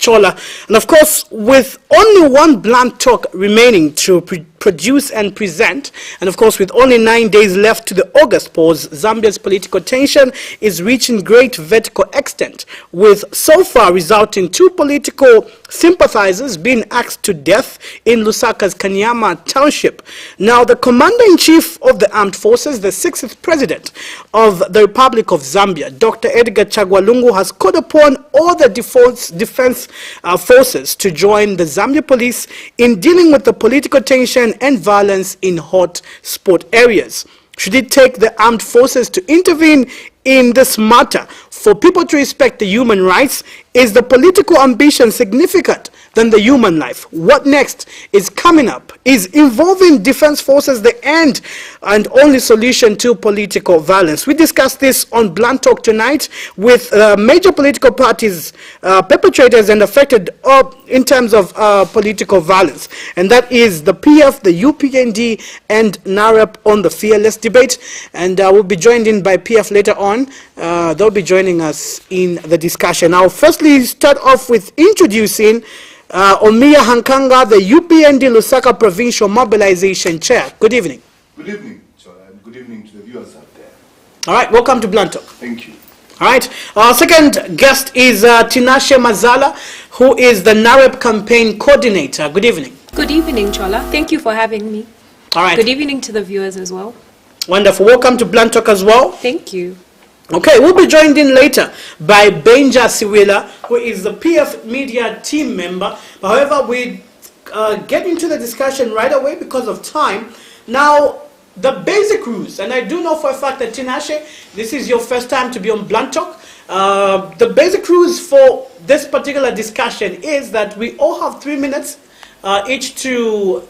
Chola. And of course, with only one blunt talk remaining to produce and present, and of course with only 9 days left to the August pause, Zambia's political tension is reaching great vertical extent, with so far resulting 2 political sympathizers being axed to death in Lusaka's Kanyama township. Now, the Commander-in-Chief of the Armed Forces, the 6th President of the Republic of Zambia, Dr. Edgar Chagwalungu, has called upon all the defense forces to join the Zambia police in dealing with the political tension and violence in hot spot areas. Should it take the armed forces to intervene in this matter for people to respect the human rights? Is the political ambition significant than the human life? What next is coming up? Is involving defense forces the end and only solution to political violence? We discussed this on Blunt Talk tonight with major political parties, perpetrators and affected in terms of political violence. And that is the PF, the UPND and NAREP on the fearless debate. And we'll be joined in by PF later on. They'll be joining us in the discussion. I'll firstly start off with introducing OMIYA HANKANGA, the UPND Lusaka Provincial Mobilization Chair. Good evening. Good evening, Chola, and good evening to the viewers out there. All right, welcome to Blunt Talk. Thank you. All right, our second guest is TINASHE MAZALA, who is the NAREP campaign coordinator. Good evening. Good evening, Chola. Thank you for having me. All right. Good evening to the viewers as well. Wonderful. Welcome to Blunt Talk as well. Thank you. Okay, we'll be joined in later by BENJA SIWILA, who is the PF media team member. However, we get into the discussion right away because of time. Now, the basic rules, and I do know for a fact that Tinashe, this is your first time to be on Blunt Talk. The basic rules for this particular discussion is that we all have 3 minutes each to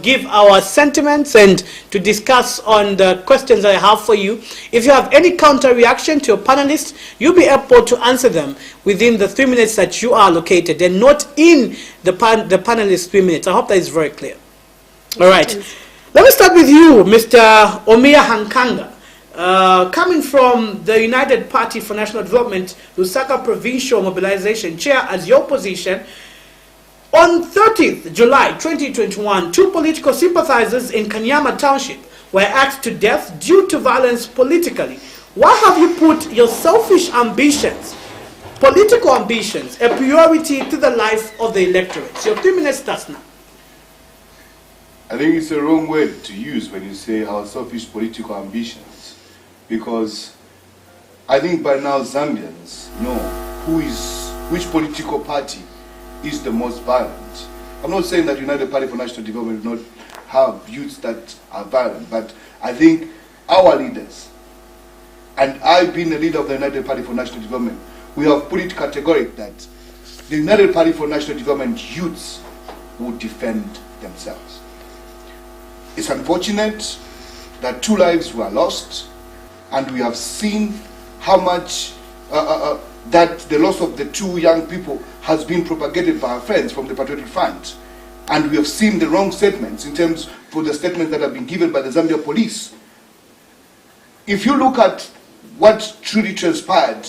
give our sentiments and to discuss on the questions I have for you. If you have any counter reaction to your panelists, you'll be able to answer them within the 3 minutes that you are allocated and not in the panelists' 3 minutes. I hope that is very clear. All right. Let me start with you, Mr. OMIYA HANKANGA. Coming from the United Party for National Development, Lusaka Provincial Mobilization Chair as your position, on 30th July 2021, 2 political sympathizers in Kanyama Township were axed to death due to violence politically. Why have you put your selfish ambitions, political ambitions, a priority to the life of the electorate? Your 3 minutes starts now. I think it's the wrong word to use when you say our selfish political ambitions, because I think by now Zambians know which political party is the most violent. I'm not saying that United Party for National Development do not have youths that are violent, but I think our leaders, and I've been a leader of the United Party for National Development, we have put it categoric that the United Party for National Development youths will defend themselves. It's unfortunate that 2 lives were lost, and we have seen how much that the loss of the 2 young people has been propagated by our friends from the Patriotic Front. And we have seen the wrong statements in terms for the statements that have been given by the Zambia police. If you look at what truly transpired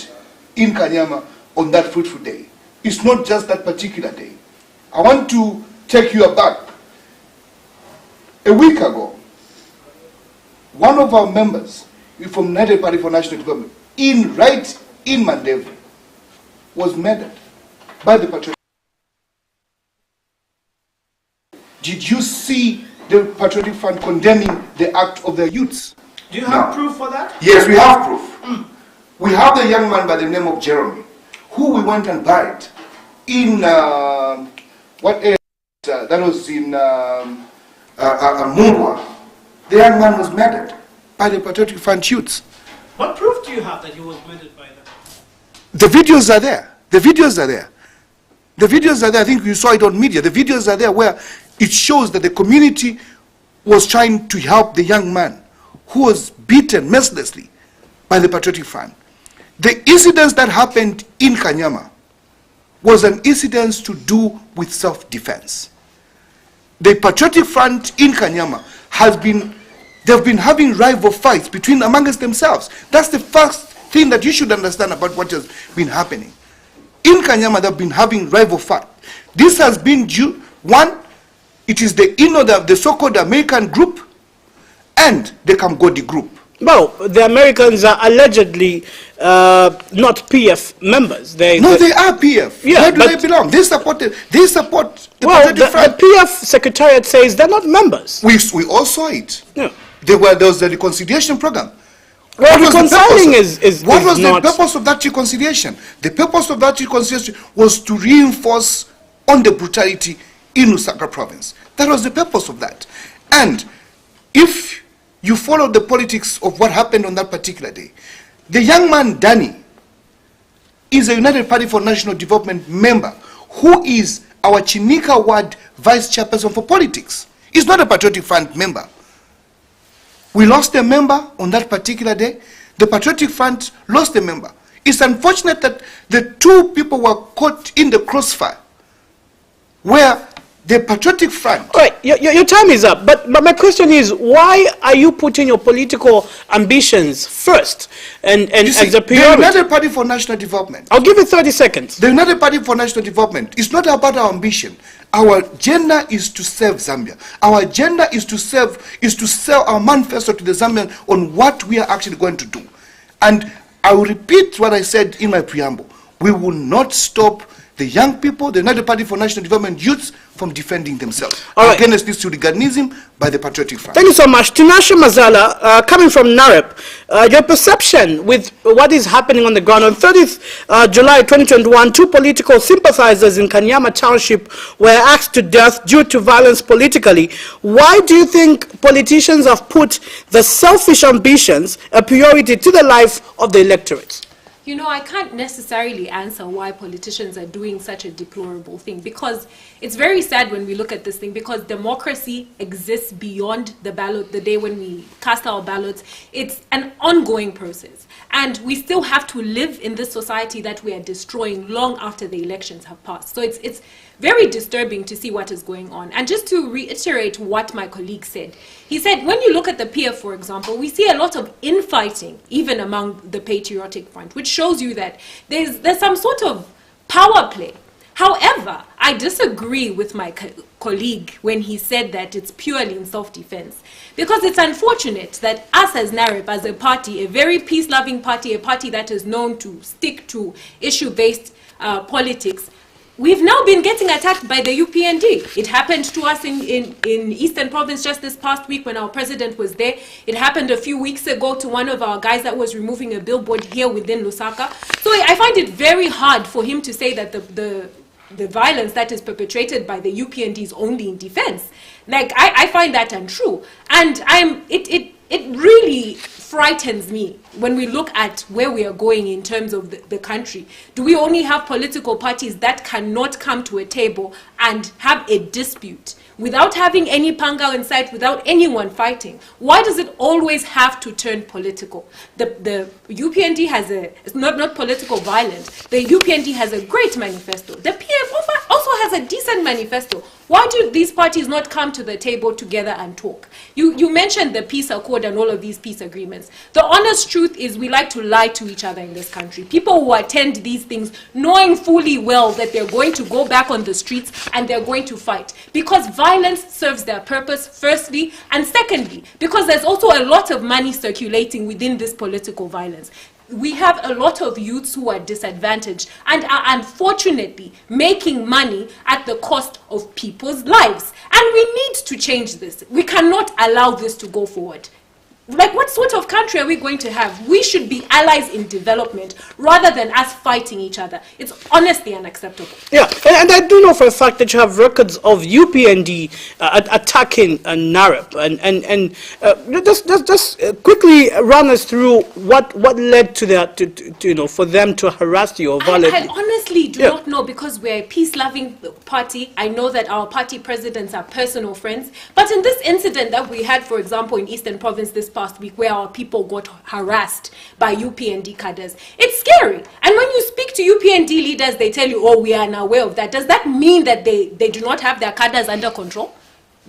in Kanyama on that fruitful day, it's not just that particular day. I want to take you aback. A week ago, one of our members from United Party for National Development, right in Mandeville, was murdered by the Patriotic. Did you see the Patriotic Front condemning the act of their youths? Do you have proof for that? Yes, we have proof. We have the young man by the name of Jeremy, who we went and buried in what area? That was in Mungwa. The young man was murdered by the Patriotic Front youths. What proof do you have that he was murdered by them? The videos are there. The videos are there. The videos are there. I think you saw it on media. The videos are there where it shows that the community was trying to help the young man who was beaten mercilessly by the Patriotic Front. The incidents that happened in Kanyama was an incident to do with self-defense. The Patriotic Front in Kanyama they've been having rival fights amongst themselves. That's the first thing that you should understand about what has been happening. in Kanyama that have been having rival fight. This has been due, one, it is the so-called American group and the Kamgodi group. Well, the Americans are allegedly not PF members. They are PF. Yeah, where do they belong? They support the Patriotic Front. The PF Secretariat says they're not members. We all saw it. Yeah. There was the reconciliation program. Well, reconciling what was the purpose of that reconciliation? The purpose of that reconciliation was to reinforce on the brutality in Lusaka province. That was the purpose of that. And if you follow the politics of what happened on that particular day, the young man Danny is a United Party for National Development member who is our Chinika Ward vice chairperson for politics. He's not a Patriotic Front member. We lost a member on that particular day. The Patriotic Front lost a member. It's unfortunate that the two people were caught in the crossfire where the Patriotic Front... All right, your time is up, but my question is, why are you putting your political ambitions first and as a priority? The United Party for National Development... I'll give you 30 seconds. The United Party for National Development is not about our ambition. Our agenda is to serve Zambia. Our agenda is to sell our manifesto to the Zambians on what we are actually going to do. And I will repeat what I said in my preamble. We will not stop the young people, the United Party for National Development youths, from defending themselves against this hooliganism by the Patriotic Front. Thank you so much. Tinashe Mazala, coming from NAREP, your perception with what is happening on the ground. On 30th July 2021, two political sympathizers in Kanyama Township were axed to death due to violence politically. Why do you think politicians have put the selfish ambitions a priority to the life of the electorate? You know, I can't necessarily answer why politicians are doing such a deplorable thing, because it's very sad when we look at this thing, because democracy exists beyond the ballot, the day when we cast our ballots. It's an ongoing process. And we still have to live in this society that we are destroying long after the elections have passed. So it's very disturbing to see what is going on. And just to reiterate what my colleague said, he said, when you look at the PF, for example, we see a lot of infighting, even among the Patriotic Front, which shows you that there's some sort of power play. However, I disagree with my colleague when he said that it's purely in self-defense, because it's unfortunate that us as NAREP, as a party, a very peace-loving party, a party that is known to stick to issue-based politics, we've now been getting attacked by the UPND. It happened to us in Eastern Province just this past week when our president was there. It happened a few weeks ago to one of our guys that was removing a billboard here within Lusaka. So I find it very hard for him to say that the violence that is perpetrated by the UPND is only in defense. Like, I find that untrue. And it really frightens me when we look at where we are going in terms of the country. Do we only have political parties that cannot come to a table and have a dispute without having any panga in sight, without anyone fighting? Why does it always have to turn political? The UPND has it's not political violence. The UPND has a great manifesto. The PF also has a decent manifesto. Why do these parties not come to the table together and talk? You mentioned the peace accord and all of these peace agreements. The honest truth is we like to lie to each other in this country. People who attend these things knowing fully well that they're going to go back on the streets and they're going to fight. Because violence serves their purpose, firstly, and secondly, because there's also a lot of money circulating within this political violence. We have a lot of youths who are disadvantaged and are unfortunately making money at the cost of people's lives. And we need to change this. We cannot allow this to go forward. Like, what sort of country are we going to have? We should be allies in development rather than us fighting each other. It's honestly unacceptable. Yeah, and I do know for a fact that you have records of UPND attacking NAREP. And just quickly run us through what led to that, to for them to harass you or violate. I honestly do not know, because we're a peace-loving party. I know that our party presidents are personal friends. But in this incident that we had, for example, in Eastern Province this past week, where our people got harassed by UPND cadres, it's scary. And when you speak to UPND leaders, they tell you, oh, we are unaware of that. Does that mean that they do not have their cadres under control?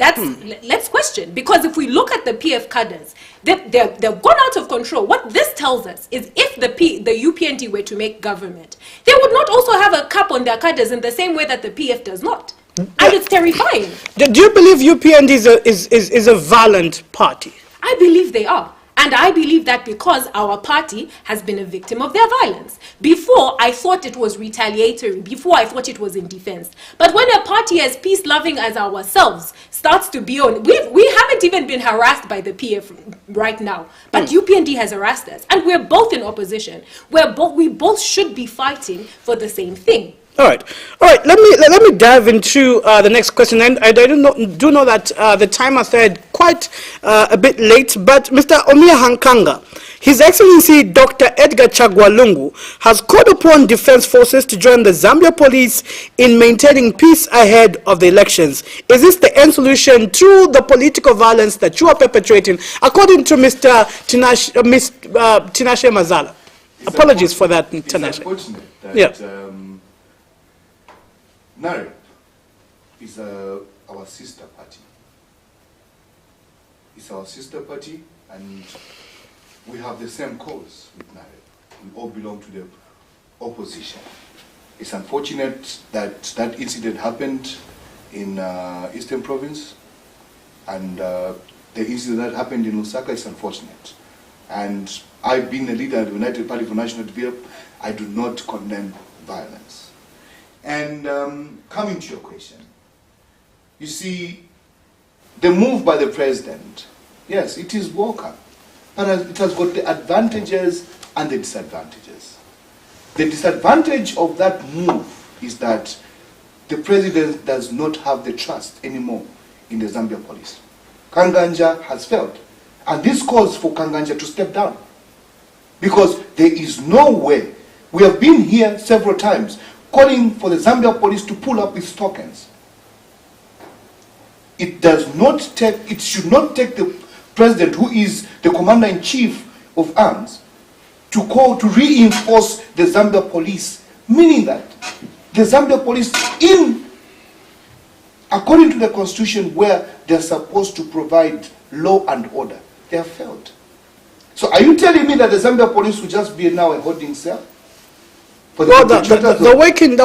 Let's question, because if we look at the PF cadres, they've gone out of control. What this tells us is if the UPND were to make government, they would not also have a cap on their cadres in the same way that the PF does not. And it's terrifying. Do you believe UPND is a violent party? I believe they are. And I believe that because our party has been a victim of their violence. Before, I thought it was retaliatory. Before, I thought it was in defense. But when a party as peace-loving as ourselves starts to be on, we haven't even been harassed by the PF right now. But UPND has harassed us. And we're both in opposition. We both should be fighting for the same thing. All right. Let me dive into the next question. And I do know that the time has started quite a bit late. But Mr. OMIYA HANKANGA, His Excellency Dr. Edgar Chagwa Lungu has called upon defense forces to join the Zambia police in maintaining peace ahead of the elections. Is this the end solution to the political violence that you are perpetrating, according to Mr. Tinashe MAZALA? Apologies for that, Tinashe. It's unfortunate that NAREP is our sister party. It's our sister party, and we have the same cause with NAREP. We all belong to the opposition. It's unfortunate that that incident happened in Eastern Province, and the incident that happened in Lusaka is unfortunate. And I've been a leader of the United Party for National Development. I do not condemn violence. And coming to your question, you see, the move by the president, yes, it is welcome, but it has got the advantages and the disadvantages. The disadvantage of that move is that the president does not have the trust anymore in the Zambia police. Kanganja has failed, and this calls for Kanganja to step down, because there is no way. We have been here several times calling for the Zambia police to pull up its tokens. It should not take the president, who is the commander-in-chief of arms, to call to reinforce the Zambia police, meaning that the Zambia police, according to the constitution where they're supposed to provide law and order, they have failed. So are you telling me that the Zambia police will just be now a holding cell? Well, they're working,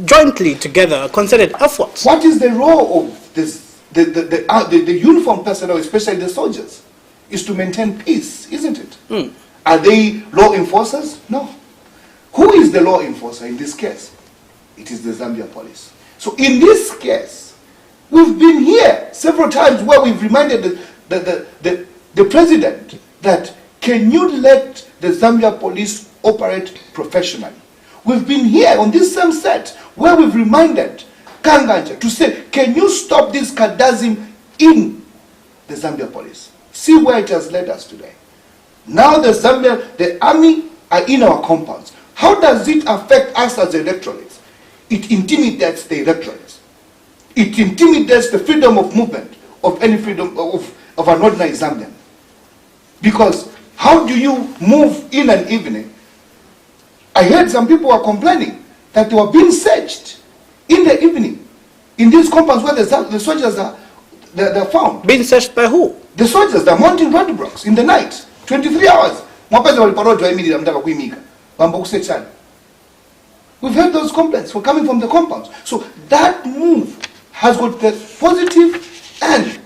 jointly together, concerted efforts. What is the role of this, the uniformed personnel, especially the soldiers? Is to maintain peace, isn't it? Are they law enforcers? No. Who is the law enforcer in this case? It is the Zambia police. So in this case, we've been here several times where we've reminded the president that, can you let the Zambia police operate professionally? We've been here on this same set where we've reminded Kanganja to say, can you stop this cadasm in the Zambia police? See where it has led us today. Now the army are in our compounds. How does it affect us as electorates? It intimidates the electorates. It intimidates the freedom of movement, of any freedom of an ordinary Zambian. Because how do you move in an evening? I heard some people were complaining that they were being searched in the evening in these compounds where the soldiers they're found. Being searched by who? The soldiers. They're mounting roadblocks in the night, 23 hours. We've heard those complaints were coming from the compounds. So that move has got the positive and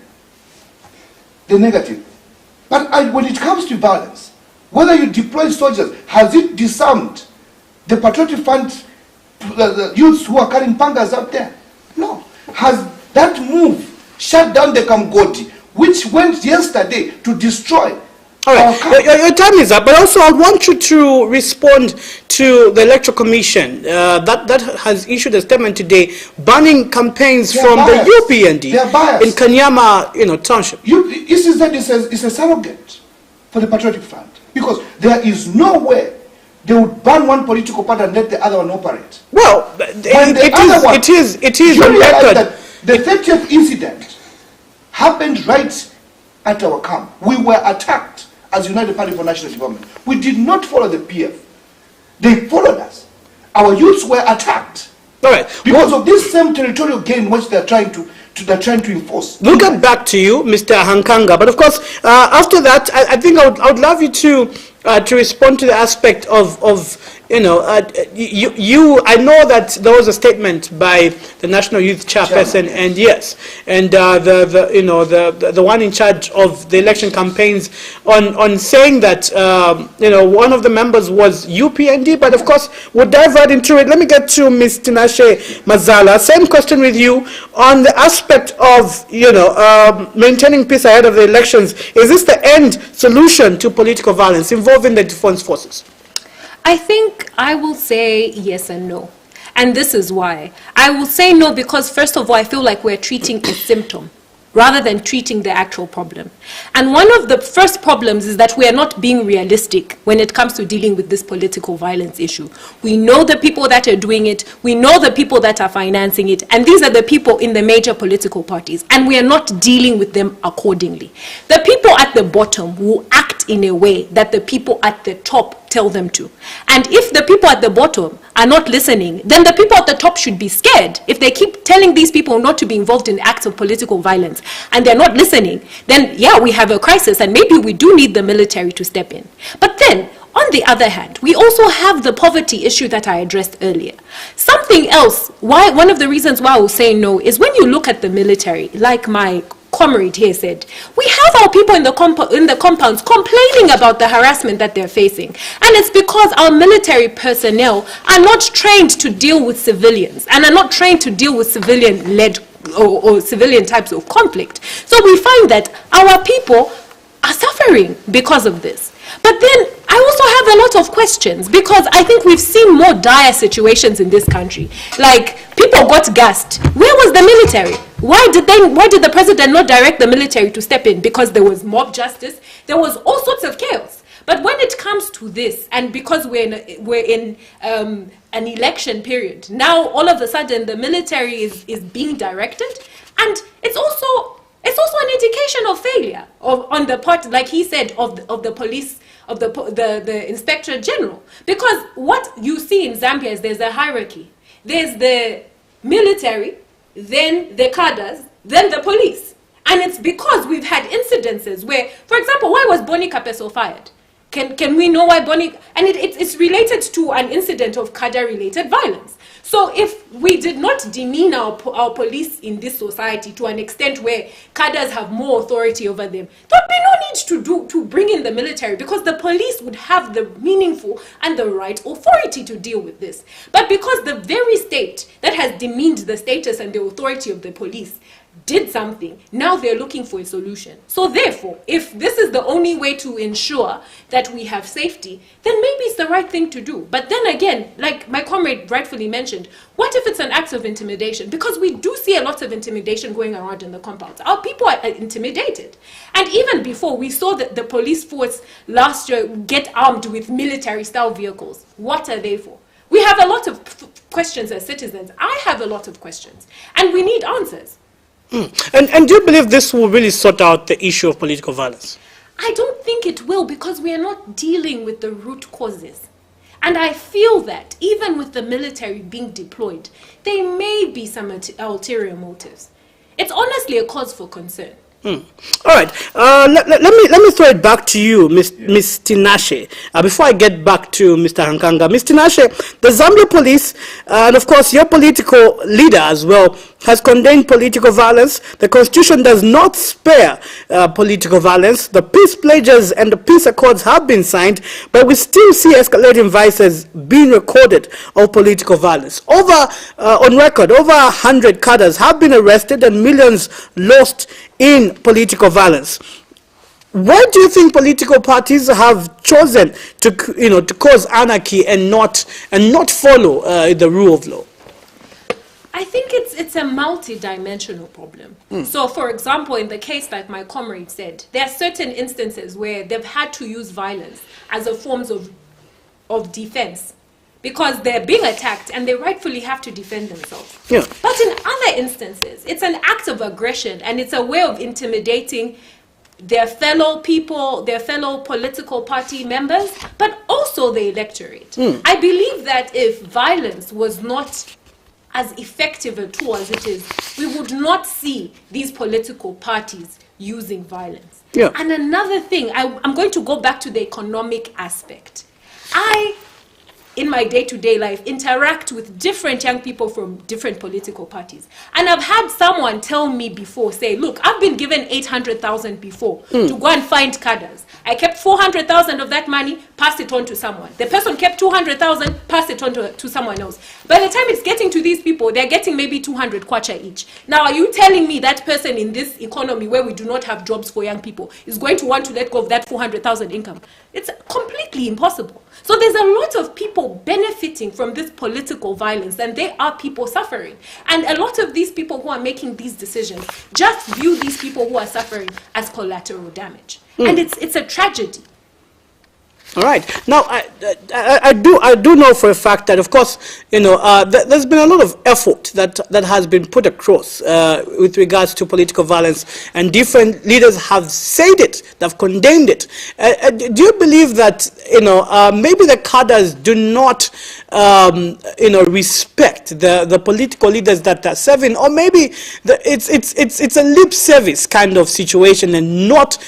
the negative. But when it comes to violence, whether you deploy soldiers, has it disarmed the Patriotic Front, the youths who are carrying pangas up there? No. Has that move shut down the Kamgoti, which went yesterday to destroy? All right, your time is up, but also I want you to respond to the Electoral Commission that has issued a statement today banning campaigns from the UPND in Kanyama, township. It's a surrogate for the Patriotic Front, because there is no way they would ban one political party and let the other one operate. Well, it is you on realize record. that the 30th incident happened right at our camp. We were attacked as United Party for National Development. We did not follow the PF. They followed us. Our youths were attacked. All right. Because of this same territorial gain which they're trying they're trying to enforce. We'll get back to you, Mr. Hankanga. But of course, after that, I think I would love you to respond to the aspect of I know that there was a statement by the National Youth Chairperson, and yes, and the one in charge of the election campaigns on saying that one of the members was UPND. But of course, we'll dive right into it. Let me get to Ms. Tinashe Mazala. Same question with you on the aspect of maintaining peace ahead of the elections. Is this the end solution to political violence involving the defense forces? I think I will say yes and no. And this is why. I will say no because, first of all, I feel like we're treating a symptom rather than treating the actual problem. And one of the first problems is that we are not being realistic when it comes to dealing with this political violence issue. We know the people that are doing it, we know the people that are financing it, and these are the people in the major political parties, and we are not dealing with them accordingly. The people at the bottom will act in a way that the people at the top tell them to. And if the people at the bottom are not listening, then the people at the top should be scared. If they keep telling these people not to be involved in acts of political violence and they're not listening, then yeah, we have a crisis and maybe we do need the military to step in. But then, on the other hand, we also have the poverty issue that I addressed earlier. Something else, one of the reasons why I will say no is when you look at the military, like my comrade here said, we have our people in the compounds complaining about the harassment that they're facing. And it's because our military personnel are not trained to deal with civilians and are not trained to deal with civilian-led or civilian types of conflict. So we find that our people are suffering because of this. But then I also have a lot of questions because I think we've seen more dire situations in this country. Like people got gassed. Where was the military? Why did the president not direct the military to step in? Because there was mob justice. There was all sorts of chaos. But when it comes to this, and because we're in an election period, now all of a sudden the military is being directed, and it's also an indication of failure on the part, like he said, of the police, of the inspector general. Because what you see in Zambia is there's a hierarchy. There's the military, then the cadres, then the police. And it's because we've had incidences where, for example, why was Boni Kapeso fired? Can we know why Boni... And it's related to an incident of cadre-related violence. So if we did not demean our police in this society to an extent where cadres have more authority over them, there'd be no need to bring in the military because the police would have the meaningful and the right authority to deal with this. But because the very state that has demeaned the status and the authority of the police did something, now they're looking for a solution. So therefore, if this is the only way to ensure that we have safety, then maybe it's the right thing to do. But then again, like my comrade rightfully mentioned, what if it's an act of intimidation? Because we do see a lot of intimidation going around in the compounds. Our people are intimidated. And even before, we saw that the police force last year get armed with military-style vehicles. What are they for? We have a lot of questions as citizens. I have a lot of questions. And we need answers. And do you believe this will really sort out the issue of political violence? I don't think it will because we are not dealing with the root causes. And I feel that even with the military being deployed, there may be some ulterior motives. It's honestly a cause for concern. All right. Let me throw it back to you, Ms. Tinashe. Before I get back to Mr. Hankanga, Ms. Tinashe, the Zambia police, and of course your political leader as well, has condemned political violence. The constitution does not spare political violence. The peace pledges and the peace accords have been signed, but we still see escalating vices being recorded of political violence. On record, over 100 cadres have been arrested and millions lost in political violence. Why do you think political parties have chosen to cause anarchy and not follow the rule of law? I think it's a multi-dimensional problem. So, for example, in the case like my comrade said, there are certain instances where they've had to use violence as a form of defense because they're being attacked and they rightfully have to defend themselves. Yeah. But in other instances, it's an act of aggression and it's a way of intimidating their fellow people, their fellow political party members, but also the electorate. I believe that if violence was not as effective a tool as it is, we would not see these political parties using violence. Yeah. And another thing, I'm going to go back to the economic aspect. In my day-to-day life, interact with different young people from different political parties. And I've had someone tell me before, say, look, I've been given 800,000 before to go and find cadres. I kept 400,000 of that money, passed it on to someone. The person kept 200,000, passed it on to someone else. By the time it's getting to these people, they're getting maybe 200 kwacha each. Now, are you telling me that person in this economy where we do not have jobs for young people is going to want to let go of that 400,000 income? It's completely impossible. So there's a lot of people benefiting from this political violence, and there are people suffering. And a lot of these people who are making these decisions just view these people who are suffering as collateral damage. And it's a tragedy. All right. Now, I do know for a fact that, of course, there's been a lot of effort that has been put across with regards to political violence, and different leaders have said it, they've condemned it. Do you believe that, maybe the cadres do not, respect the political leaders that are serving, or maybe it's a lip service kind of situation and not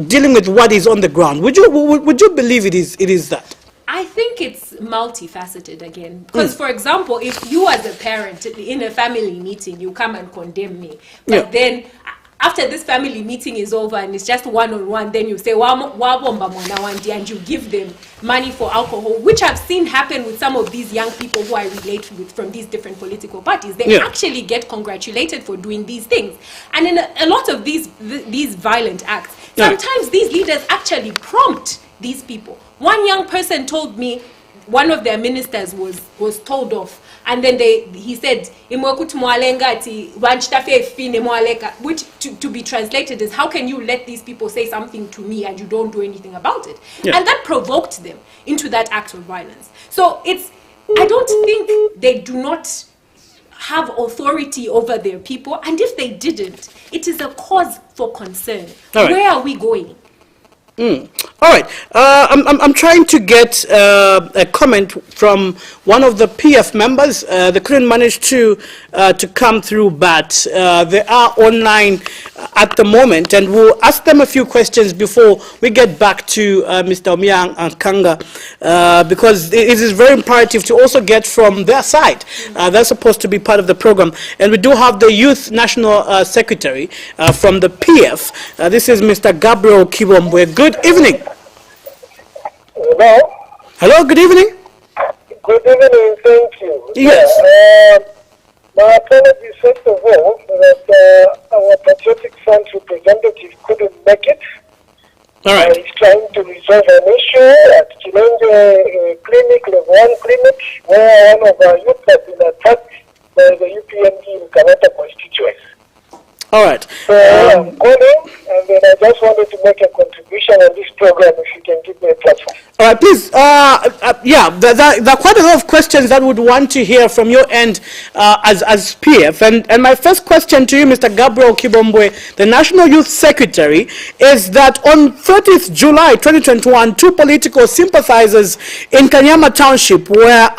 dealing with what is on the ground? Would you believe it is that? I think it's multifaceted again. Because, for example, if you as a parent in a family meeting, you come and condemn me, but then after this family meeting is over and it's just one-on-one, then you say, and you give them money for alcohol, which I've seen happen with some of these young people who I relate with from these different political parties. They actually get congratulated for doing these things. And in a lot of these violent acts, sometimes these leaders actually prompt these people. One young person told me one of their ministers was told off, and then he said, which to be translated is, how can you let these people say something to me and you don't do anything about it? And that provoked them into that act of violence. So I don't think they do not have authority over their people, and if they didn't, it is a cause for concern. Where are we going? All right. I'm trying to get a comment from one of the PF members. They couldn't manage to come through, but they are online at the moment, and we'll ask them a few questions before we get back to Mr. OMIYA and HANKANGA, because it is very imperative to also get from their side. They're supposed to be part of the program, and we do have the Youth National Secretary from the PF. This is Mr. Gabriel Kibombwe. Good evening. Hello. Hello, good evening. Good evening, thank you. Yes. My apologies, first of all, that our Patriotic Front representative couldn't make it. All right. He's trying to resolve an issue at Chilenge Clinic, level 1 clinic, where one of our youth has been attacked by the UPND in Kanata constituency. All right. So I'm calling, and then I just wanted to make a contribution on this program, if you can give me a platform. All right, please. There are quite a lot of questions that would want to hear from your end as PF. And my first question to you, Mr. Gabriel Kibombwe, the National Youth Secretary, is that on 30th July 2021, two political sympathizers in Kanyama Township were,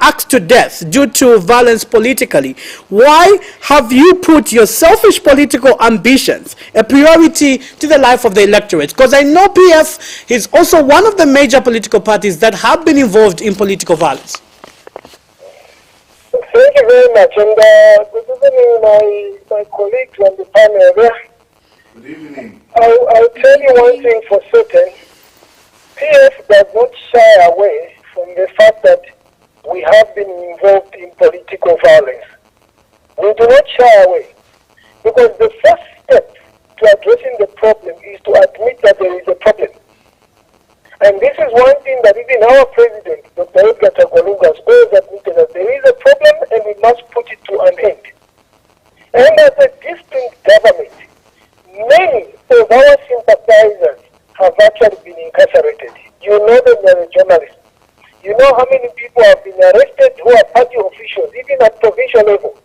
axed to death due to violence politically. Why have you put your selfish political ambitions a priority to the life of the electorate? Because I know PF is also one of the major political parties that have been involved in political violence. Thank you very much. And good evening, my colleagues on the panel there. Good evening. I'll tell you one thing for certain. PF does not shy away from the fact that we have been involved in political violence. We do not shy away. Because the first step to addressing the problem is to admit that there is a problem. And this is one thing that even our president, Dr. Edgar Chagwalunga, has always admitted, that there is a problem and we must put it to an end. And as a distinct government, many of our sympathizers have actually been incarcerated. You know them, you're a journalist. You know how many people have been arrested who are party officials, even at provincial level,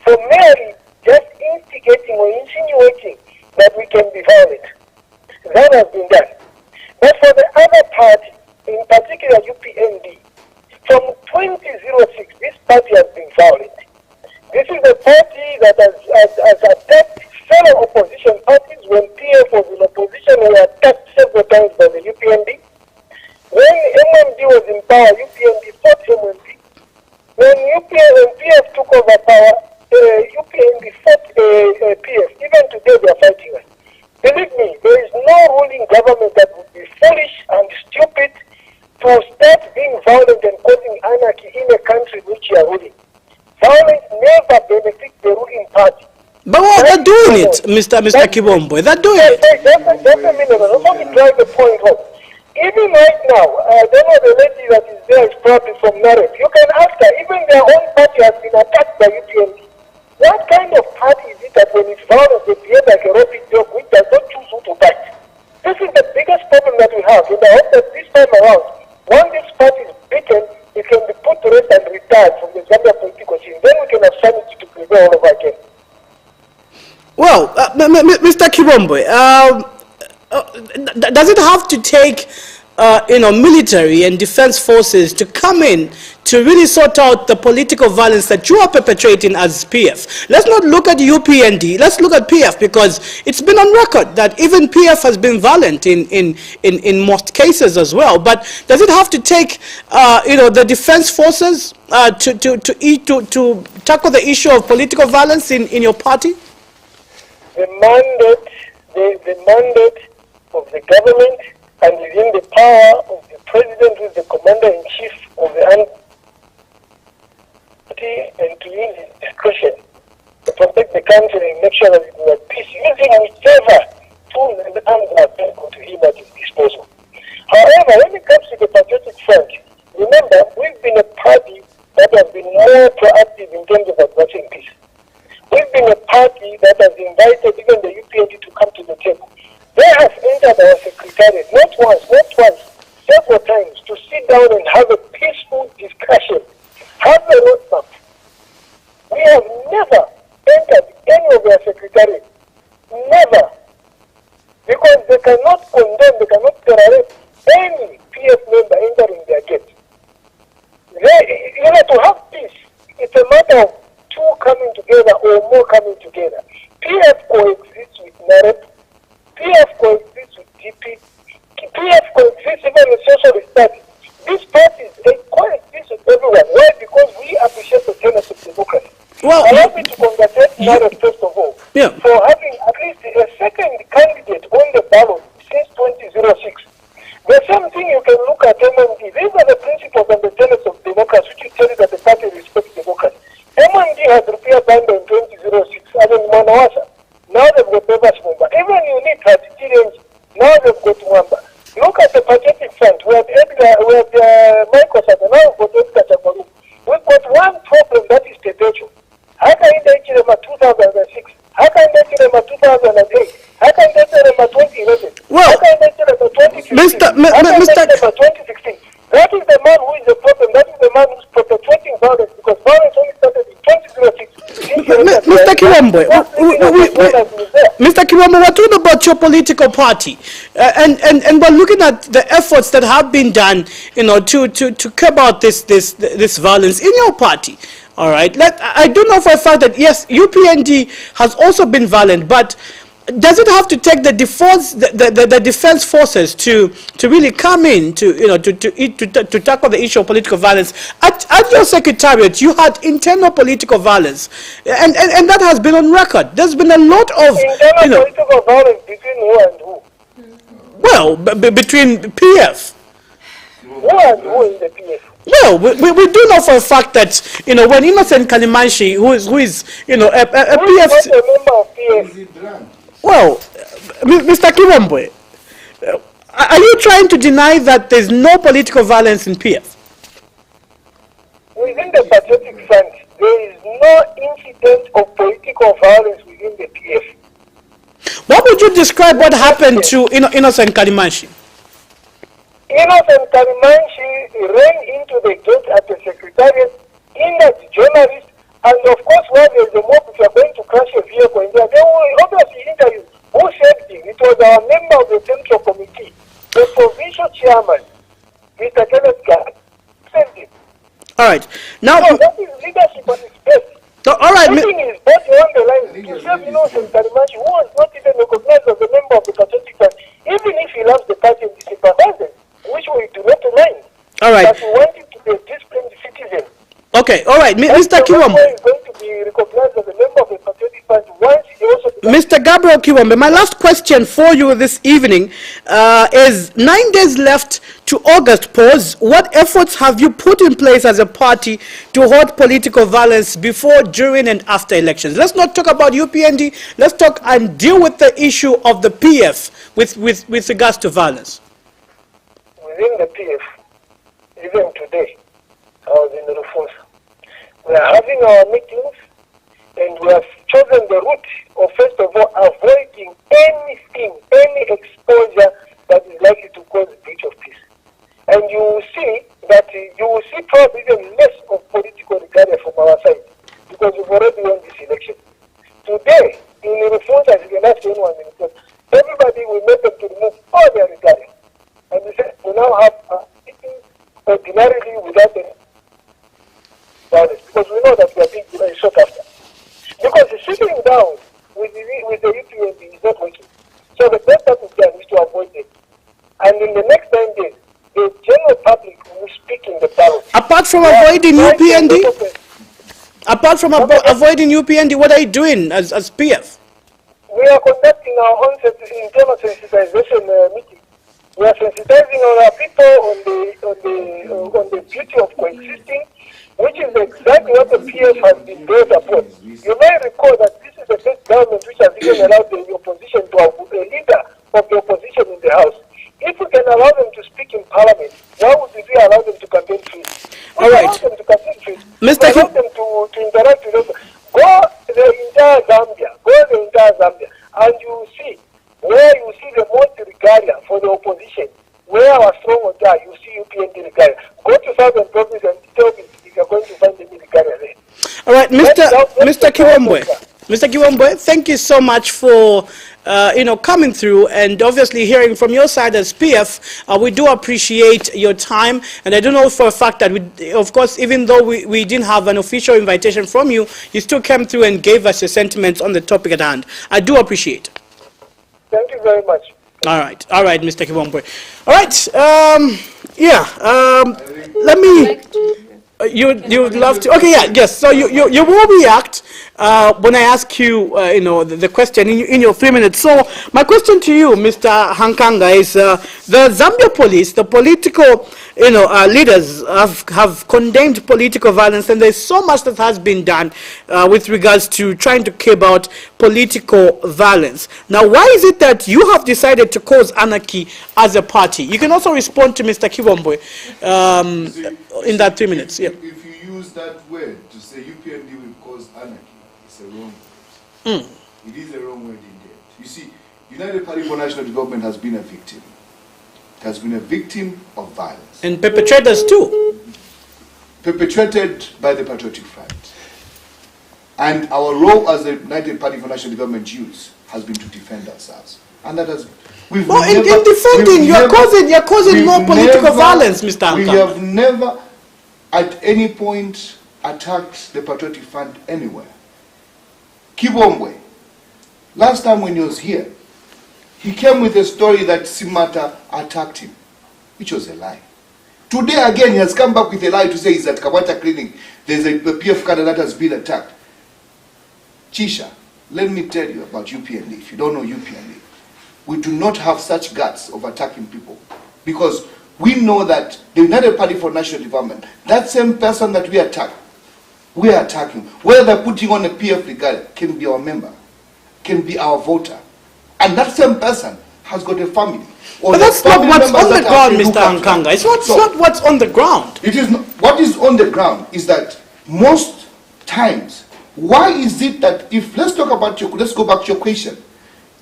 for merely just instigating or insinuating that we can be violent. That has been done. But for the other party, in particular UPND, from 2006, this party has been violent. has attacked fellow opposition parties. When PF was in opposition, we were attacked several times by the UPND. When MMD was in power, UPND fought MMD. When PF took over power, UPND fought PF. Even today they are fighting us. Believe me, there is no ruling government that would be foolish and stupid to start being violent and causing anarchy in a country which you are ruling. Violence never benefits the ruling party. But well, they're doing it, Mr. Kibombo. They're doing it. Just a minute. Let me drive the point home. Even right now, I don't know the lady that is there is probably from NAREP. You can ask her, even their own party has been attacked by UPND. What kind of party is it that when it's violent, they behave like a rapid dog which does not choose who to bite? This is the biggest problem that we have. And I hope that this time around, once this party is beaten, it can be put to rest and retired from the Zambia political scene. Then we can have sanity to prevail all over again. Well, Mr. Kibombo, does it have to take, military and defense forces to come in to really sort out the political violence that you are perpetrating as PF? Let's not look at UPND. Let's look at PF, because it's been on record that even PF has been violent in most cases as well. But does it have to take, the defense forces to tackle the issue of political violence in your party? The mandate of the government and within the power of the president, who is the commander-in-chief of the armed party, and to use his discretion to protect the country and make sure that we are peace, using whichever tool and arms are available to him at his disposal. However, when it comes to the Patriotic Front, remember, we've been a party that has been more proactive in terms of advancing peace. We've been a party that has invited even the UPND to come to the table. They have entered our secretariat, not once, not twice, several times, to sit down and have a peaceful discussion, have a roadmap. We have never entered any of their secretariat. Never. Because they cannot condemn, they cannot tolerate any PF member entering their gate. To have peace, it's a matter of two coming together or more coming together. PF coexists with NAREP, PF coexists with DP, PF coexists even with social studies. These parties, they coexist with everyone. Why? Because we appreciate the tenets of democracy. Well, allow me to congratulate NAREP first of all for having at least a second candidate on the ballot since 2006. The same thing you can look at MMD. These are the principles and the tenets of democracy, which will tell you that the party respects democracy. MMD had repealed Banda in 2006, and in Manawasa. Now they've got Bebas Mumba. Even UNIT had Syrians, now they've got Mwamba. Look at the Patriotic Front. We had Michael Sata, now we've got Edgar Chakwaru. We've got one problem, that is Tetecho. How can they kill him at 2006? How can they kill him at 2008? How can they kill him at 2011? Well, how can they kill him at 2015? How can they kill him at 2016? That is the man who is the problem. That is the man who is perpetrating violence, because violence only started in 2006. Mr. Kibombo, Mr. Kibombo, we're talking about your political party, and we're looking at the efforts that have been done, to curb out this violence in your party. All right. I do know for a fact that yes, UPND has also been violent, but does it have to take the defense forces to really come in to tackle the issue of political violence? At your secretariat, you had internal political violence, and that has been on record. There's been a lot of internal political violence between who and who? Well, between PF. Who and who in the PF? Well, we do know for a fact that when Innocent Kalimanshi, who is a PF, who is not a member of PF? Well, Mr. Kibombo, are you trying to deny that there's no political violence in PF? Within the Patriotic Front, there is no incident of political violence within the PF. What would you describe what happened to Innocent Kalimanshi? Innocent Kalimanshi ran into the gate at the secretariat, hindered journalists, and of course, when there is a mob, if you are going to crash a vehicle in there, they will obviously interview who saved him. It was our member of the Central Committee, the provincial chairman, Mr. Kenneth Gad, saved him. All right. Now, so that is leadership at its best. all right. Everything is both along the lines to save innocent Karimachi, who was not even recognized as a member of the Patriotic Front, even if he loves the party and sympathizes, which we do not mind. All right. But we want him to be a disciplined citizen. Okay, all right, Mr. Kiwombe. Is going to be recognized as a member of the Patriotic Front once he also becomes. Mr. Gabriel Kiwombe, my last question for you this evening is 9 days left to August pause. What efforts have you put in place as a party to halt political violence before, during, and after elections? Let's not talk about UPND. Let's talk and deal with the issue of the PF with regards to violence. Within the PF, even today, I was in the Rufunsa. We are having our meetings, and we have chosen the route of, first of all, avoiding anything, any exposure that is likely to cause a breach of peace. And you will see that you will see probably even less of political regalia from our side, because we've already won this election. Today, in the Rufunsa, as you can ask anyone in the place, everybody will make them to remove all their regalia. And we said we now have meetings ordinarily without any violence, because we know that we are being shot after. Because sitting down with the UPND is not working. So the best that we can is to avoid it. And in the next 9 days, the general public will speak in the ballot. Apart from avoiding UPND, avoiding UPND, what are you doing as PF? We are conducting our own internal sensitization meeting. We are sensitizing our people on the beauty of coexisting, which is exactly what the PF has been built upon. You may recall that this is the first government which has even allowed the opposition to have a leader of the opposition in the House. If we can allow them to speak in Parliament, why would we allow them to campaign free? We allow them to campaign free. We allow them to interact with us. Go the entire Zambia, and you will see where you see the most regalia for the opposition, where our strongholds are, you see UPND regalia. Go to Southern Province and tell me if you're going to find any regalia there. All right, Mr. Kiwombe, thank you so much for coming through and obviously hearing from your side as PF. We do appreciate your time, and I do know for a fact that of course, even though we didn't have an official invitation from you, you still came through and gave us your sentiments on the topic at hand. I do appreciate it. Thank you very much. All right, Mr. Kiwombe. All right, let me. You'd love to. Okay, yes. So you will react when I ask you, the question in your 3 minutes. So my question to you, Mr. HANKANGA, is the Zambia police, the political, leaders have condemned political violence, and there's so much that has been done with regards to trying to curb out political violence. Now, why is it that you have decided to cause anarchy as a party? You can also respond to Mr. Kiwombe in that 3 minutes. Yeah. If you use that word to say UPND will cause anarchy, it's a wrong word. It is a wrong word indeed. You see, United Party for National Development has been a victim. It has been a victim of violence. And perpetrators too. Perpetrated by the Patriotic Front. And our role as the United Party for National Development youth has been to defend ourselves. And that has... in defending, you're causing more political violence, Mr. Hankanga. We have never at any point attacked the Patriotic Front anywhere. Kiwombe, last time when he was here, he came with a story that Simata attacked him, which was a lie. Today again, he has come back with a lie to say he's at Kabata Clinic. There's a PF cadre that has been attacked. Chisha, let me tell you about UPND. If you don't know UPND, we do not have such guts of attacking people, because we know that the United Party for National Development, that same person that we are attacking, whether they're putting on a PF regalia, can be our member, can be our voter. And that same person has got a family. But that's not what's on the ground, Mr. Hankanga. It's not what's on the ground. It is not. What is on the ground is that most times, why is it that if, let's go back to your question,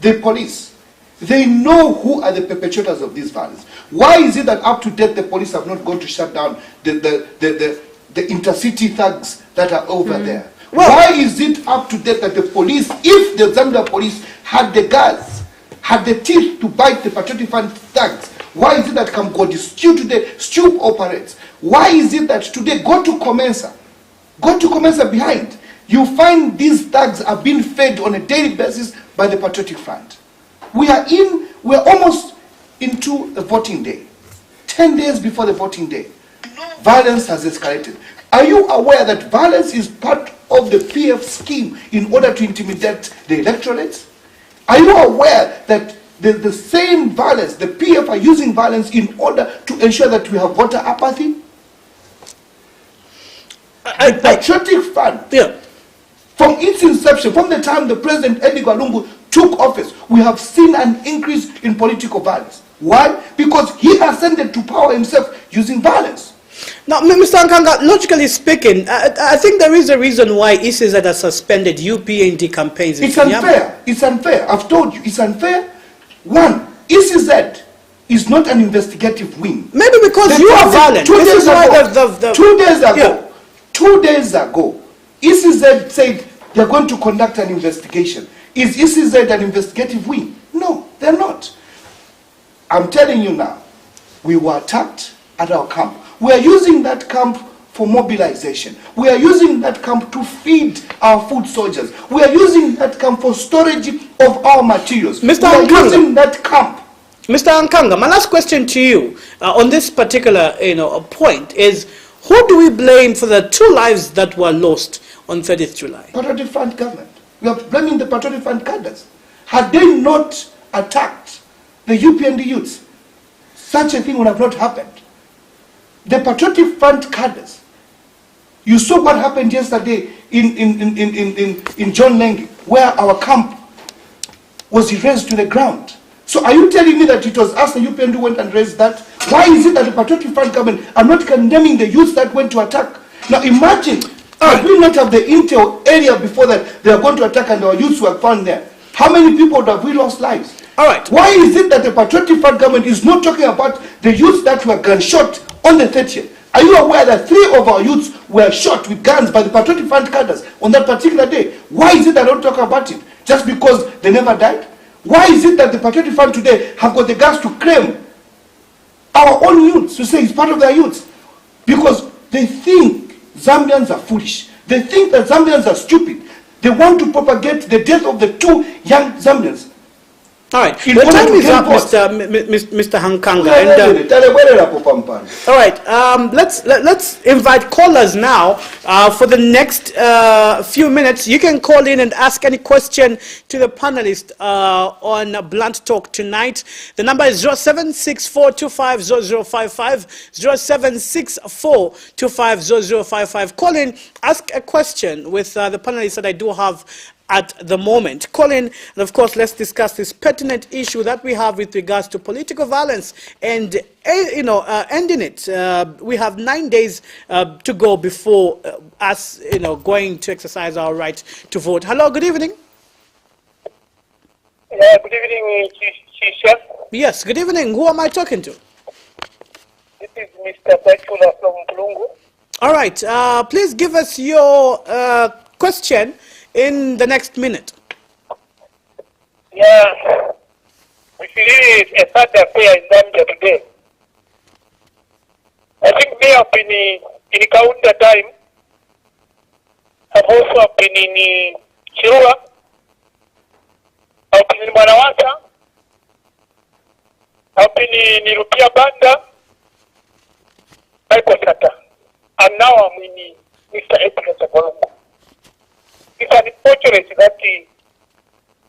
the police, they know who are the perpetrators of this violence. Why is it that up to date the police have not gone to shut down the intercity thugs that are over there? Well, why is it up to date that the police, if the Zambia police had the guts, had the teeth to bite the Patriotic Front thugs, why is it that Kamgodi still today still operates? Why is it that today go to Comensa behind? you find these thugs are being fed on a daily basis by the Patriotic Front. We're almost into the voting day. 10 days before the voting day, violence has escalated. Are you aware that violence is part of the PF scheme in order to intimidate the electorates? Are you aware that the same violence, the PF are using violence in order to ensure that we have voter apathy? The Patriotic Front, from its inception, from the time the President Edgar Lungu took office, we have seen an increase in political violence. Why? Because he ascended to power himself using violence. Now, Mr. Hankanga, logically speaking, I think there is a reason why ECZ has suspended UPND campaigns. It's unfair. It's unfair. I've told you, it's unfair. One, ECZ is not an investigative wing. Maybe because you are violent. 2 days ago, 2 days ago, yeah. 2 days ago, ECZ said they're going to conduct an investigation. Is ECZ an investigative wing? No, they're not. I'm telling you now, we were attacked at our camp. We are using that camp for mobilization. We are using that camp to feed our food soldiers. We are using that camp for storage of our materials. Mr. We are using that camp. Mr. Hankanga, my last question to you on this particular point is, who do we blame for the 2 lives that were lost on 30th July? Patriotic Front government. We are blaming the Patriotic Front cadres. Had they not attacked the UPND youths, such a thing would have not happened. The Patriotic Front cadres. You saw what happened yesterday in John Lengi, where our camp was erased to the ground. So are you telling me that it was us, the UPND, who went and raised that? Why is it that the Patriotic Front government are not condemning the youths that went to attack? Now imagine, had we not have the intel area before that they are going to attack and our youths were found there, how many people would have we lost lives? All right. Why is it that the Patriotic Front government is not talking about the youths that were gunshot on the 30th? Are you aware that 3 of our youths were shot with guns by the Patriotic Front cadres on that particular day? Why is it that I don't talk about it? Just because they never died? Why is it that the Patriotic Front today have got the guts to claim our own youths, to say it's part of their youths? Because they think Zambians are foolish. They think that Zambians are stupid. They want to propagate the death of the 2 young Zambians. All right, the time is up, Mr. Hankanga. All right, let's invite callers now for the next few minutes. You can call in and ask any question to the panelist on Blunt Talk tonight. The number is 0764250055, 0764250055. Call in, ask a question with the panelists that I do have at the moment. Call in, and of course, let's discuss this pertinent issue that we have with regards to political violence and, ending it. We have 9 days to go before us, going to exercise our right to vote. Hello, good evening. Good evening, Chief. Yes, good evening. Who am I talking to? This is Mr. Baitula from Kulungu. All right, please give us your question in the next minute. Yeah, it's really a sad affair in Zambia today. I think they have been in counter time. I've also been in Chirua. I've been in Manawasa. I've been in Rupia Banda, and now I'm in Mr. Edgar Sakolongo. It's unfortunate that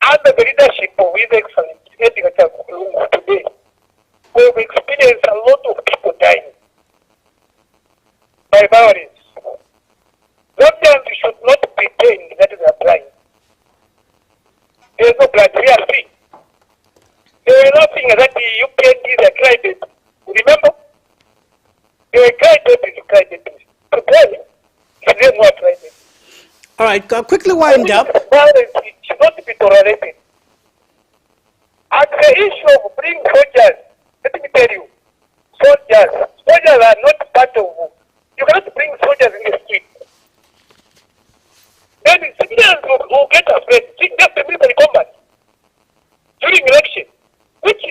under the leadership of His Excellency Edgar Sakolongo today, we've experienced a lot of people dying by violence. Zambians should not pretend that they are blind. There is no blood. We are free. They were laughing that the UPNDs are crying. Remember? They were crying. Today, it's them who are crying. All right, quickly wind up. Violence should not be tolerated. And the issue of bringing soldiers, let me tell you, soldiers are not part of, you cannot bring soldiers in the street. Then civilians will get afraid. Just the military combat during election. Which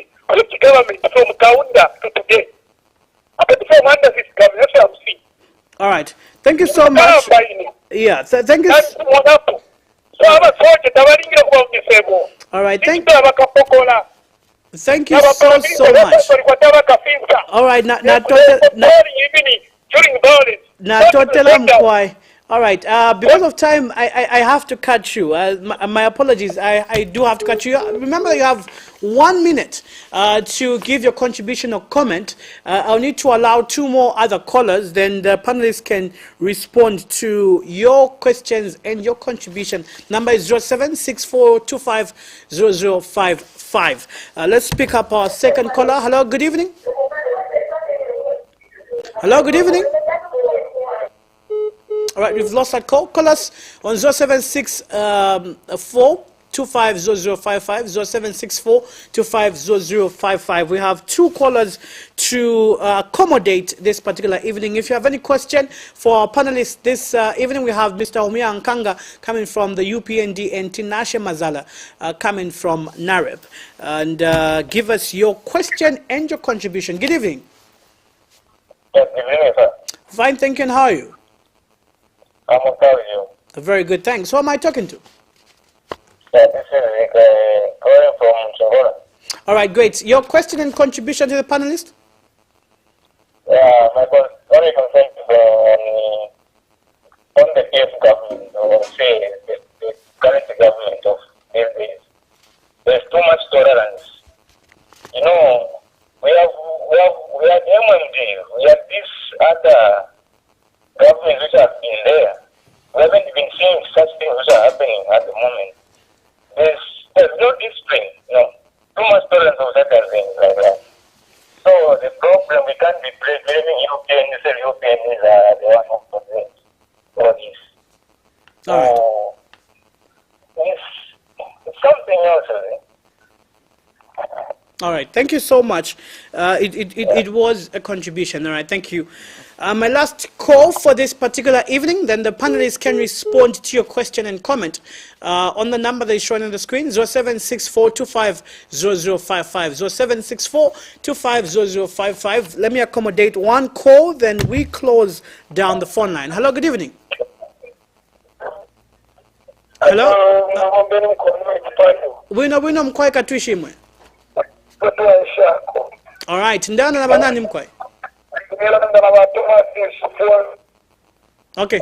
government from Kaunda to today? Apart from under this government, that's what I'm seeing. All right, thank you so much. Yeah, thank you. That's what happened. So I'm a soldier, I'm a All right, thank you you so much. All right, all right, because of time, I have to cut you. My apologies, I do have to cut you. Remember, you have 1 minute to give your contribution or comment. I'll need to allow 2 more other callers, then the panelists can respond to your questions and your contribution. Number is 0764250055. Let's pick up our second caller. Hello, good evening. Hello, good evening. All right, we've lost that call. Call us on 0764 250055, 0764-250055. We have 2 callers to accommodate this particular evening. If you have any question for our panelists this evening, we have Mr. OMIYA HANKANGA coming from the UPND and TINASHE MAZALA coming from NAREP. And give us your question and your contribution. Good evening. Yes, good evening, sir. Fine, thank you. And how are you? I'm okay with you. Very good, thanks. Who am I talking to? Yeah, this is calling from Chongola. All right, great. Your question and contribution to the panelist? Yeah, my only concern is on the PF government, or say the current government of these days. There's too much tolerance. You know, we have MMD, we have these other governments which have been there. We haven't been seeing such things which are happening at the moment. There's no discipline, you know, too much tolerance of certain things like that. So the problem, we can't be blaming UPND, say UPND is the one who prevents all this. So it's something else, really. All right, thank you so much. It was a contribution. All right, thank you. My last call for this particular evening, then the panelists can respond to your question and comment on the number that is shown on the screen, 0764250055, 0764250055. Let me accommodate 1 call, then we close down the phone line. Hello, good evening. Hello? Wino mkwai katwishimwe. All right, ndana na banani mkwai. Okay.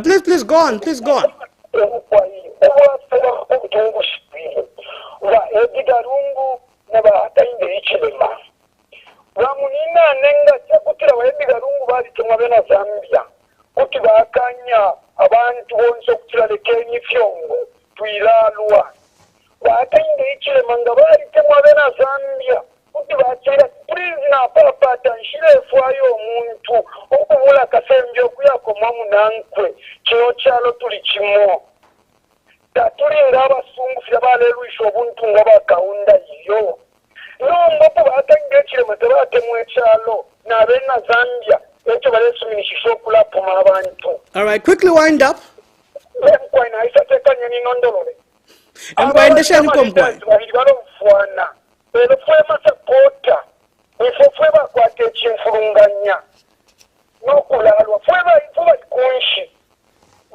Please go on, please go on. Ramunina nenga chakutira waebiga rungu bali tumabena Zambia kuti bakanya abantu bonso kutira lekenyi fyongo tuilalwa wakainde ichile manga bali tumabena Zambia kuti bakira prisoner papa tanshire fwayo omuntu okubula kasembyo kuyako mamu nankwe kino kyalo tuli kimo tatuli ng'abasungu fya baleluisha obuntu nga bakawunda iyo n'ombopo batangekire matebate mwekyalo n'abena Zambia ekyo balesuminishisha okulapuma abantu. All right, quickly wind up. Emkwina isatekanye ninondolole Emkwendesha nikomkwai babiri balofwana ero fwe masapota efo fwe bakwata ekinfulunganya n'okulalwa fwe balikunshi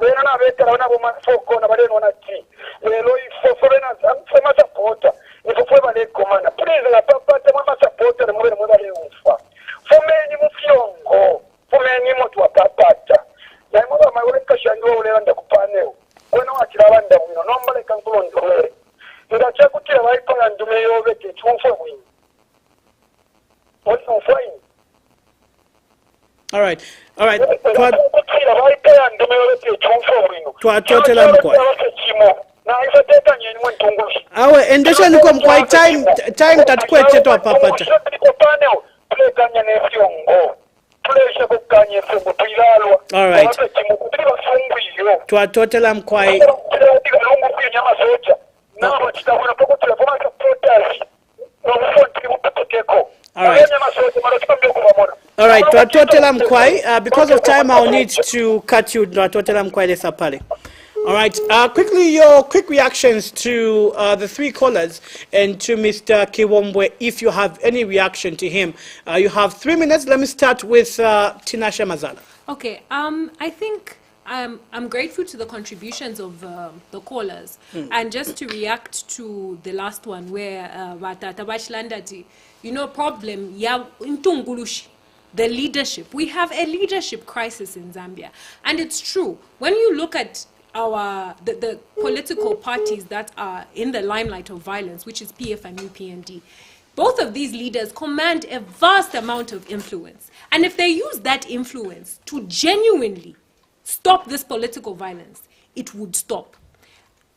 bena nabetala nabo mafoko na baleno nati lero ifo fwe masapota ifo fwe balekomana please la papa mama sapota ne mubere mubale ufa fumeni mufyongo fumeni motu wa papata na mwa mawele kashangiwa ulenda kupaneo kwena wakira abanda wino nombale kankulondole ndacha kutira bayipanga ndume yobeke tumfwe wino what's fine. All right, all right. Twatotela mkwai. Awe endesha niko mkwai time tatukweche to papata. All right. Twatotela mkwai. All right. All right, Twatotela Mkwai, because of time, I'll need to cut you, Twatotela Mkwai Lesapale. All right, quickly, your quick reactions to the three callers and to Mr. Kiwombwe, if you have any reaction to him. You have 3 minutes. Let me start with Tinashe Mazala. Okay, I think I'm grateful to the contributions of the callers. And just to react to the last one where problem ya intungulushi, the leadership. We have a leadership crisis in Zambia. And it's true. When you look at the political parties that are in the limelight of violence, which is PF and UPND, both of these leaders command a vast amount of influence. And if they use that influence to genuinely stop this political violence, it would stop.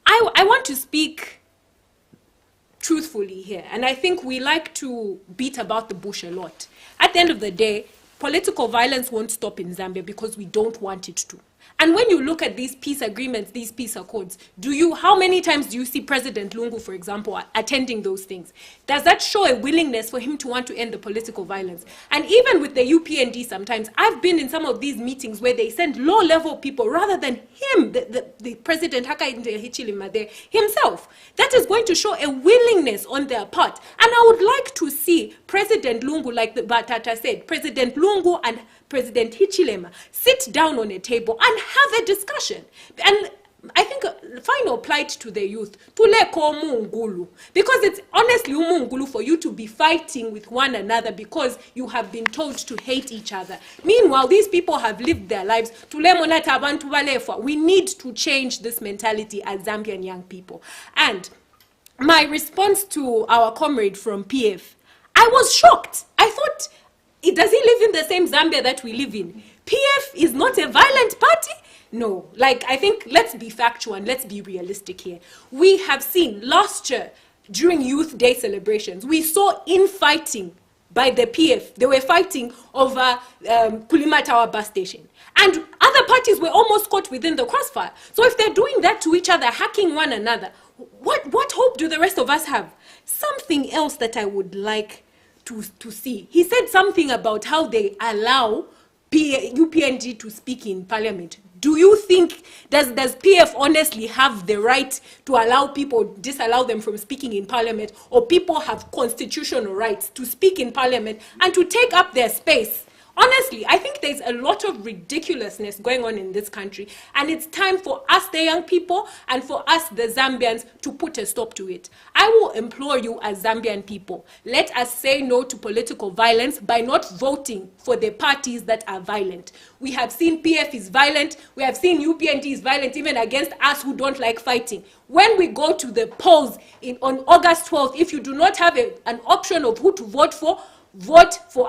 I want to speak truthfully here, and I think we like to beat about the bush a lot. At the end of the day, political violence won't stop in Zambia because we don't want it to. And when you look at these peace agreements, these peace accords, how many times do you see President Lungu, for example, attending those things? Does that show a willingness for him to want to end the political violence? And even with the UPND sometimes, I've been in some of these meetings where they send low-level people rather than him, the President Hakainde Hichilema there himself. That is going to show a willingness on their part. And I would like to see President Lungu, like the Batata said, President Lungu and President Hichilema sit down on a table and have a discussion. And I think the final plight to the youth, tuleko mungulu, because it's honestly mungulu for you to be fighting with one another because you have been told to hate each other. Meanwhile, these people have lived their lives. We need to change this mentality as Zambian young people. And my response to our comrade from PF, I was shocked. I thought, does he live in the same Zambia that we live in? PF is not a violent party? No. Like, I think, let's be factual and let's be realistic here. We have seen last year, during Youth Day celebrations, we saw infighting by the PF. They were fighting over Kulima Tower bus station. And other parties were almost caught within the crossfire. So if they're doing that to each other, hacking one another, what hope do the rest of us have? Something else that I would like to see. He said something about how they allow UPND to speak in parliament. Do you think, does PF honestly have the right to allow people, disallow them from speaking in parliament, or people have constitutional rights to speak in parliament and to take up their space? Honestly, I think there's a lot of ridiculousness going on in this country, and it's time for us, the young people, and for us, the Zambians, to put a stop to it. I will implore you as Zambian people, let us say no to political violence by not voting for the parties that are violent. We have seen PF is violent, we have seen UPND is violent even against us who don't like fighting. When we go to the polls on August 12th, if you do not have an option of who to vote for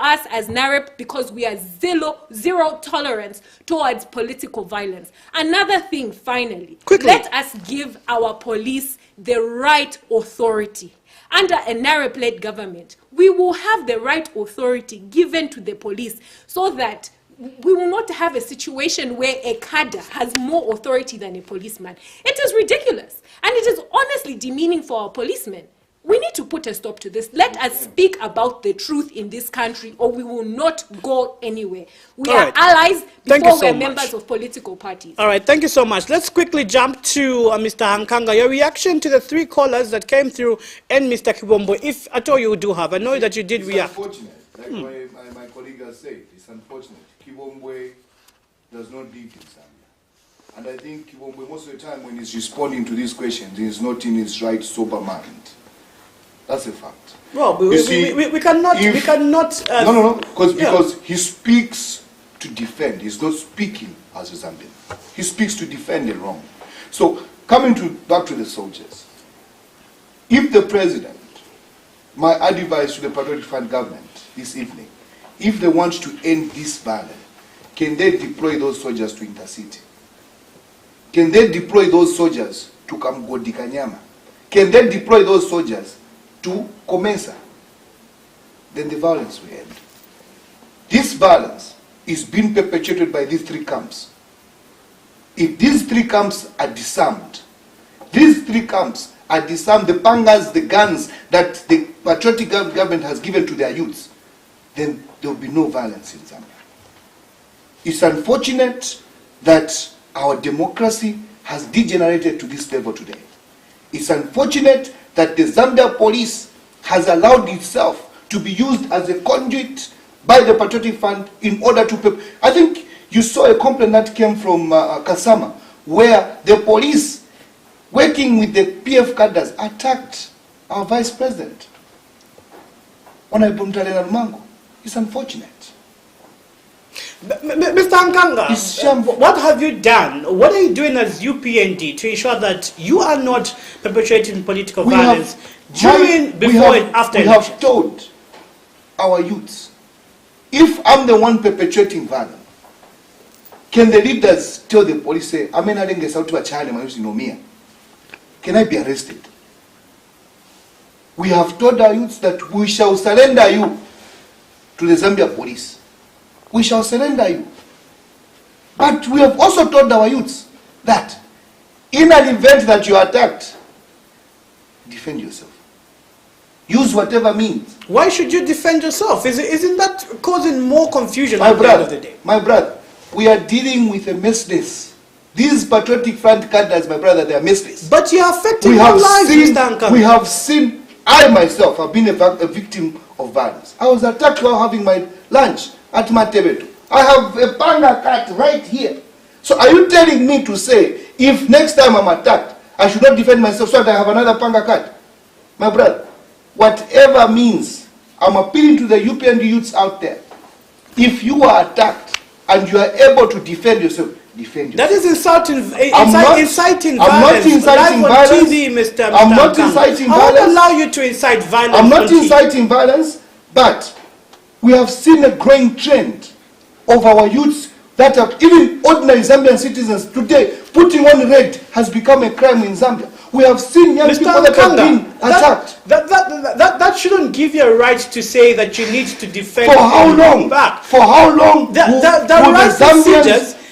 us as NAREP, because we are zero tolerance towards political violence. Another thing, finally, let us give our police the right authority. Under a NAREP-led government, we will have the right authority given to the police so that we will not have a situation where a cadre has more authority than a policeman. It is ridiculous, and it is honestly demeaning for our policemen. We need to put a stop to this. Let us speak about the truth in this country, or we will not go anywhere. We are allies before we're members of political parties. All right, thank you so much. Let's quickly jump to Mr. Hankanga. Your reaction to the three callers that came through and Mr. Kibombo, if at all you do have. I know that you did react. It's unfortunate. Like my colleague has said, it's unfortunate. Kibombo does not live in Zambia. And I think Kibombo, most of the time when he's responding to these questions, he's not in his right, sober mind. That's a fact. Well, we cannot. No, because he speaks to defend. He's not speaking as a Zambian. He speaks to defend the wrong. So, back to the soldiers. If the president, my advice to the Patriotic Front government this evening, if they want to end this violence, can they deploy those soldiers to intercity? Can they deploy those soldiers to Kamgodi Kanyama? Can they deploy those soldiers to Comensa? Then the violence will end. This violence is being perpetuated by these three camps. If these three camps are disarmed, the pangas, the guns that the patriotic government has given to their youths, then there will be no violence in Zambia. It's unfortunate that our democracy has degenerated to this level today. It's unfortunate that the Zambia police has allowed itself to be used as a conduit by the Patriotic Front in order to... I think you saw a complaint that came from Kasama, where the police, working with the PF cadres, attacked our vice president. Honorable Mtalena Lumango. It's unfortunate. Mr. Hankanga, what have you done? What are you doing as UPND to ensure that you are not perpetrating political violence during, before, and after elections? We have told our youths, if I'm the one perpetrating violence, can the leaders tell the police, say, I'm not going to get out to a child in OMIYA? Can I be arrested? We have told our youths that we shall surrender you to the Zambia police. We shall surrender you. But we have also told our youths that in an event that you are attacked, defend yourself. Use whatever means. Why should you defend yourself? Isn't that causing more confusion at the end of the day? My brother, we are dealing with a merciless. These Patriotic Front cadres, my brother, they are merciless. But you are affecting our lives, Mr. Hankanga. We have seen, I myself have been a victim of violence. I was attacked while having my lunch at Matebeto. I have a panga cat right here. So are you telling me to say, if next time I'm attacked, I should not defend myself so that I have another panga cat? My brother, whatever means, I'm appealing to the UPND youths out there. If you are attacked and you are able to defend yourself, defend yourself. That is inciting violence. I'm not inciting violence. On TV, Mr. I'm not inciting violence. I won't allow you to incite violence. I'm not inciting violence, but we have seen a growing trend of our youths that are even ordinary Zambian citizens today. Putting on red has become a crime in Zambia. We have seen young people that have been attacked. That shouldn't give you a right to say that you need to defend. For how long? Back. For how long?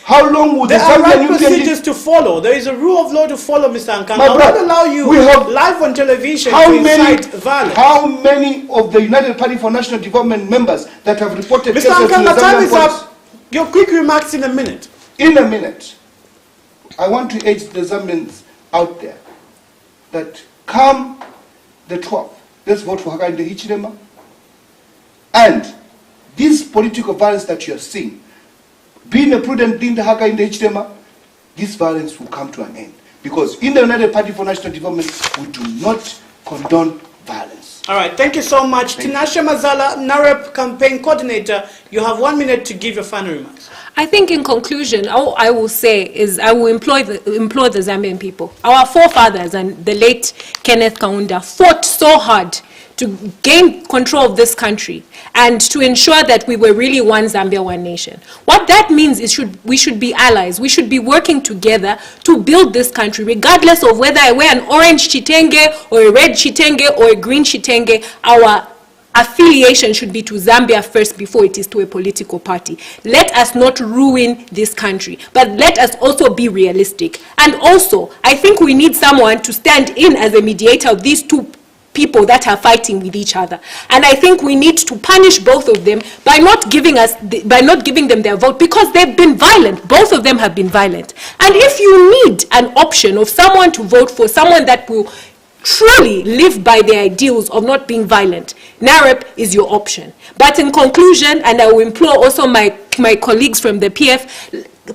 How long would the Zambian procedures to follow? There is a rule of law to follow, Mr. Hankanga. I won't allow you live on television to incite violence. How many of the United Party for National Development members that have reported Mr. Hankanga, time is up. Your quick remarks in a minute. In a minute. I want to urge the Zambians out there that come the 12th, let's vote for Hakainde Hichilema. And this political violence that you are seeing, being a prudent leader, Hakainde Hichilema, this violence will come to an end. Because in the United Party for National Development, we do not condone violence. All right, thank you so much. Tinashe Mazala, NAREP campaign coordinator, you have 1 minute to give your final remarks. I think in conclusion, all I will say is I will implore the Zambian people. Our forefathers and the late Kenneth Kaunda fought so hard to gain control of this country and to ensure that we were really one Zambia, one nation. What that means is we should be allies. We should be working together to build this country, regardless of whether I wear an orange chitenge or a red chitenge or a green chitenge. Our affiliation should be to Zambia first before it is to a political party. Let us not ruin this country, but let us also be realistic. And also, I think we need someone to stand in as a mediator of these two people that are fighting with each other. And I think we need to punish both of them by not giving them their vote, because they've been violent. Both of them have been violent. And if you need an option of someone to vote for, someone that will truly live by the ideals of not being violent, NAREP is your option. But in conclusion, and I will implore also my colleagues from the PF,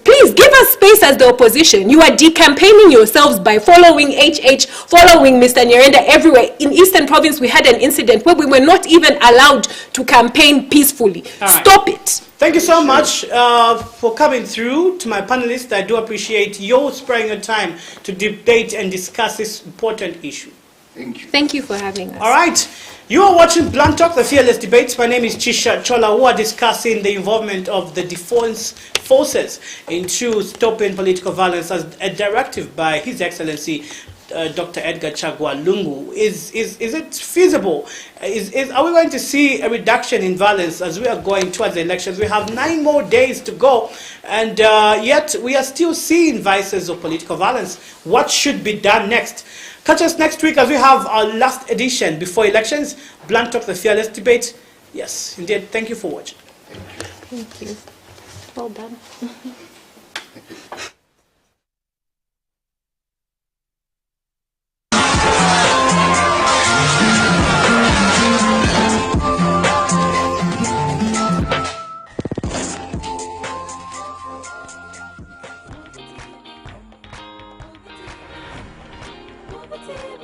please give us space as the opposition. You are decampaigning yourselves by following HH, following Mr. Nyirenda everywhere. In Eastern Province, we had an incident where we were not even allowed to campaign peacefully. Stop it. Thank you so much for coming through. To my panelists, I do appreciate you sparing your time to debate and discuss this important issue. Thank you. Thank you for having us. All right. You are watching Blunt Talk, the Fearless Debates. My name is Chisha Chola. We are discussing the involvement of the defense forces into stopping political violence as a directive by His Excellency Dr. Edgar Chagwa Lungu. Is it feasible? Are we going to see a reduction in violence as we are going towards the elections? We have 9 more days to go, and yet we are still seeing vices of political violence. What should be done next? Catch us next week as we have our last edition before elections. Blunt Talk, the Fearless Debate. Yes, indeed. Thank you for watching. Thank you. Well done. Move it.